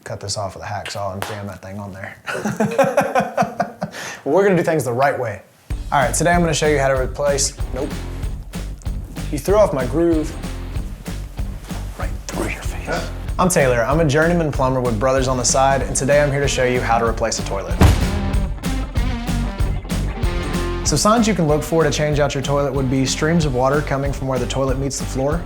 cut this off with a hacksaw and jam that thing on there. Well, we're gonna do things the right way. All right, today I'm gonna show you how to replace, nope. You threw off my groove right through your face. Huh? I'm Taylor, I'm a journeyman plumber with Brothers on the Side, and today I'm here to show you how to replace a toilet. So signs you can look for to change out your toilet would be streams of water coming from where the toilet meets the floor,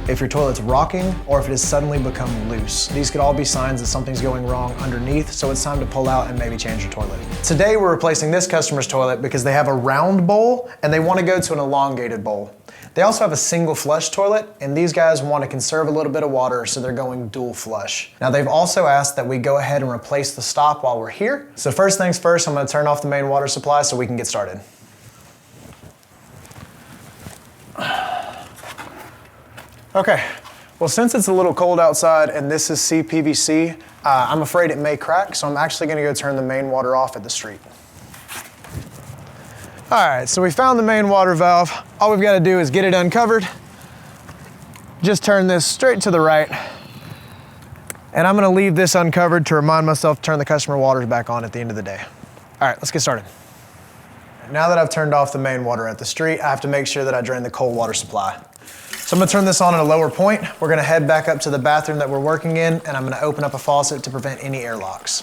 if your toilet's rocking, or if it has suddenly become loose. These could all be signs that something's going wrong underneath, so it's time to pull out and maybe change your toilet. Today we're replacing this customer's toilet because they have a round bowl and they want to go to an elongated bowl. They also have a single flush toilet, and these guys want to conserve a little bit of water, so they're going dual flush. Now they've also asked that we go ahead and replace the stop while we're here. So first things first, I'm going to turn off the main water supply so we can get started. Okay, well, since it's a little cold outside and this is CPVC, I'm afraid it may crack, so I'm actually gonna go turn the main water off at the street. All right, so we found the main water valve. All we've gotta do is get it uncovered. Just turn this straight to the right. And I'm gonna leave this uncovered to remind myself to turn the customer waters back on at the end of the day. All right, let's get started. Now that I've turned off the main water at the street, I have to make sure that I drain the cold water supply. So I'm gonna turn this on at a lower point. We're gonna head back up to the bathroom that we're working in, and I'm gonna open up a faucet to prevent any airlocks.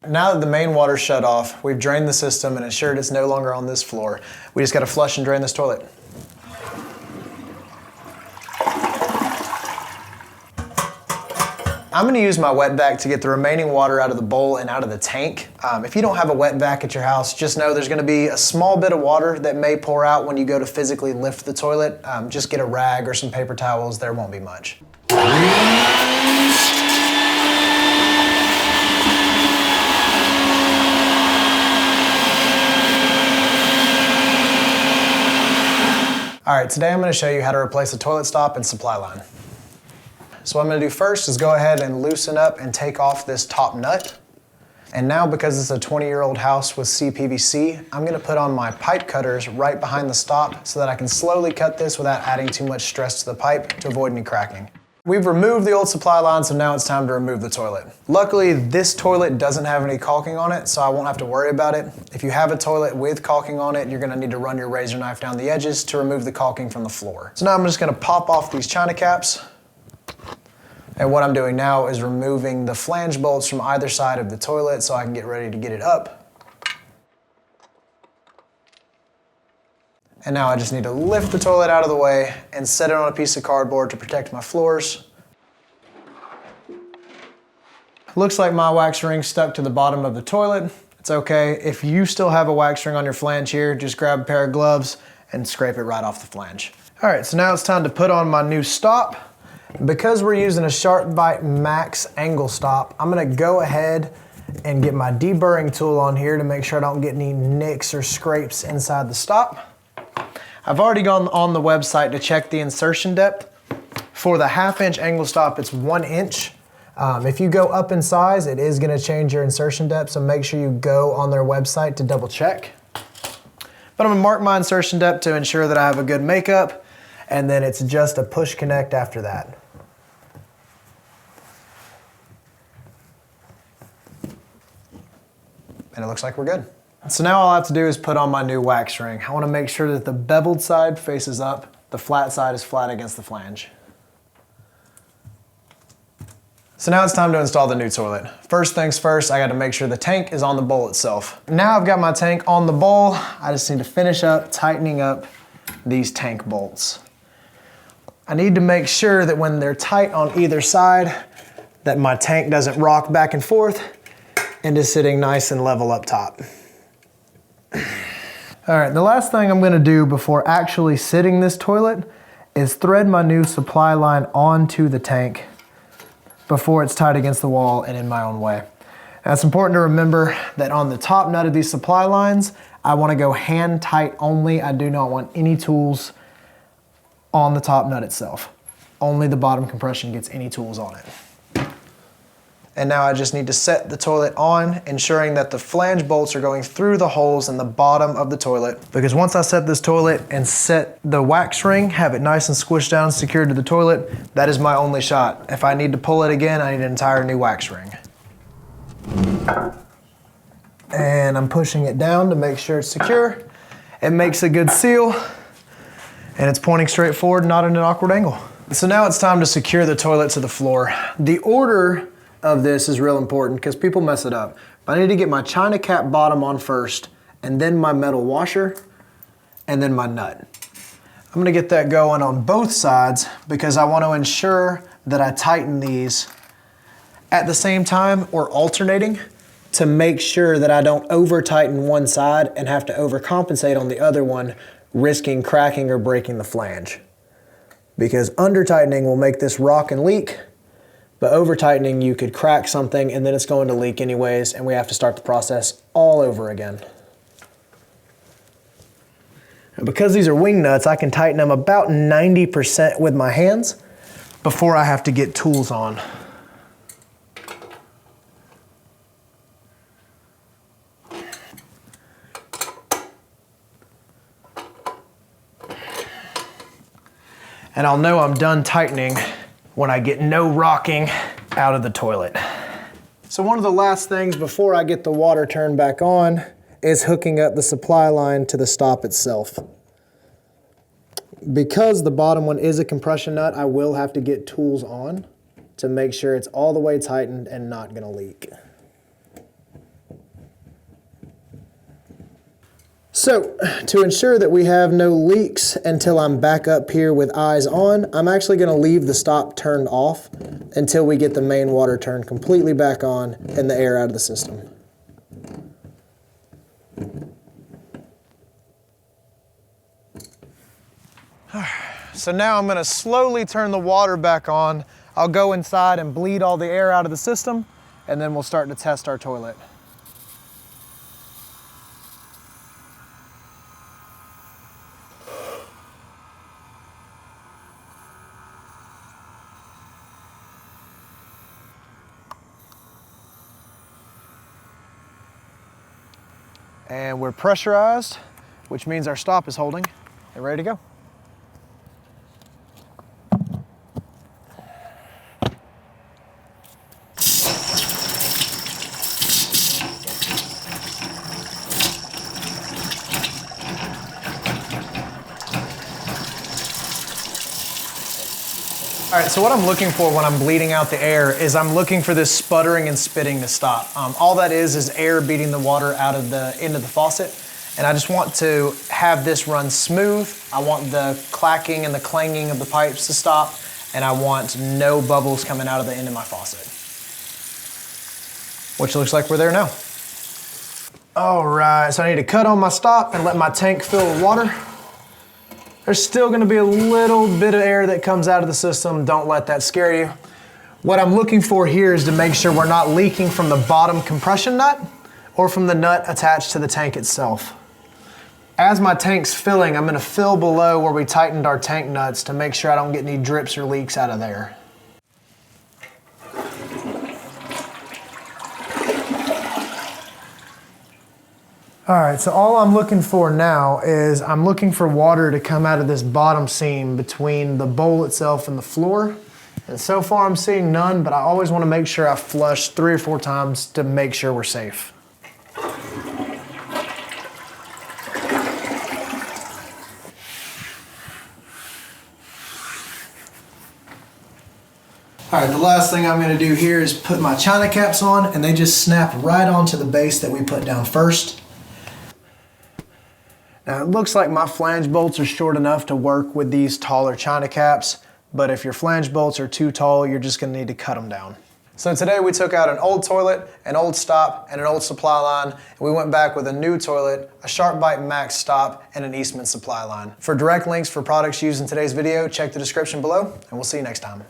Now that the main water's shut off, we've drained the system and ensured it's no longer on this floor. We just gotta flush and drain this toilet. I'm gonna use my wet vac to get the remaining water out of the bowl and out of the tank. If you don't have a wet vac at your house, just know there's gonna be a small bit of water that may pour out when you go to physically lift the toilet. Just get a rag or some paper towels, there won't be much. All right, today I'm gonna show you how to replace a toilet stop and supply line. So what I'm gonna do first is go ahead and loosen up and take off this top nut. And now, because it's a 20-year-old house with CPVC, I'm gonna put on my pipe cutters right behind the stop so that I can slowly cut this without adding too much stress to the pipe to avoid any cracking. We've removed the old supply line, so now it's time to remove the toilet. Luckily, this toilet doesn't have any caulking on it, so I won't have to worry about it. If you have a toilet with caulking on it, you're gonna need to run your razor knife down the edges to remove the caulking from the floor. So now I'm just gonna pop off these China caps. And what I'm doing now is removing the flange bolts from either side of the toilet so I can get ready to get it up. And now I just need to lift the toilet out of the way and set it on a piece of cardboard to protect my floors. Looks like my wax ring stuck to the bottom of the toilet. It's okay. If you still have a wax ring on your flange here, just grab a pair of gloves and scrape it right off the flange. All right, so now it's time to put on my new stop. Because we're using a SharkBite Max angle stop, I'm gonna go ahead and get my deburring tool on here to make sure I don't get any nicks or scrapes inside the stop. I've already gone on the website to check the insertion depth. For the 1/2-inch angle stop, it's 1 inch. If you go up in size, it is gonna change your insertion depth, so make sure you go on their website to double check. But I'm gonna mark my insertion depth to ensure that I have a good makeup, and then it's just a push connect after that. And it looks like we're good. So now all I have to do is put on my new wax ring. I want to make sure that the beveled side faces up, the flat side is flat against the flange. So now it's time to install the new toilet. First things first, I got to make sure the tank is on the bowl itself. Now I've got my tank on the bowl, I just need to finish up tightening up these tank bolts. I need to make sure that when they're tight on either side, that my tank doesn't rock back and forth and is sitting nice and level up top. All right, the last thing I'm gonna do before actually sitting this toilet is thread my new supply line onto the tank before it's tied against the wall and in my own way. Now it's important to remember that on the top nut of these supply lines, I wanna go hand tight only. I do not want any tools on the top nut itself. Only the bottom compression gets any tools on it. And now I just need to set the toilet on, ensuring that the flange bolts are going through the holes in the bottom of the toilet. Because once I set this toilet and set the wax ring, have it nice and squished down, secured to the toilet, that is my only shot. If I need to pull it again, I need an entire new wax ring. And I'm pushing it down to make sure it's secure. It makes a good seal, and it's pointing straight forward, not at an awkward angle. So now it's time to secure the toilet to the floor. The order of this is real important because people mess it up. But I need to get my China cap bottom on first, and then my metal washer, and then my nut. I'm gonna get that going on both sides because I want to ensure that I tighten these at the same time or alternating to make sure that I don't over tighten one side and have to overcompensate on the other one, risking cracking or breaking the flange. Because under tightening will make this rock and leak, but over tightening you could crack something and then it's going to leak anyways, and we have to start the process all over again. And because these are wing nuts, I can tighten them about 90% with my hands before I have to get tools on. And I'll know I'm done tightening when I get no rocking out of the toilet. So one of the last things before I get the water turned back on is hooking up the supply line to the stop itself. Because the bottom one is a compression nut, I will have to get tools on to make sure it's all the way tightened and not gonna leak. So, to ensure that we have no leaks until I'm back up here with eyes on, I'm actually gonna leave the stop turned off until we get the main water turned completely back on and the air out of the system. So now I'm gonna slowly turn the water back on. I'll go inside and bleed all the air out of the system, and then we'll start to test our toilet. And we're pressurized, which means our stop is holding and ready to go. All right, so what I'm looking for when I'm bleeding out the air is I'm looking for this sputtering and spitting to stop. All that is air beating the water out of the end of the faucet. And I just want to have this run smooth. I want the clacking and the clanging of the pipes to stop. And I want no bubbles coming out of the end of my faucet. Which looks like we're there now. All right, so I need to cut on my stop and let my tank fill with water. There's still gonna be a little bit of air that comes out of the system. Don't let that scare you. What I'm looking for here is to make sure we're not leaking from the bottom compression nut or from the nut attached to the tank itself. As my tank's filling, I'm gonna fill below where we tightened our tank nuts to make sure I don't get any drips or leaks out of there. All right, so all I'm looking for now is I'm looking for water to come out of this bottom seam between the bowl itself and the floor. And so far I'm seeing none, but I always want to make sure I flush 3 or 4 times to make sure we're safe. All right, the last thing I'm gonna do here is put my China caps on, and they just snap right onto the base that we put down first. Now it looks like my flange bolts are short enough to work with these taller China caps, but if your flange bolts are too tall, you're just gonna need to cut them down. So today we took out an old toilet, an old stop, and an old supply line, and we went back with a new toilet, a SharkBite Max stop, and an Eastman supply line. For direct links for products used in today's video, check the description below, and we'll see you next time.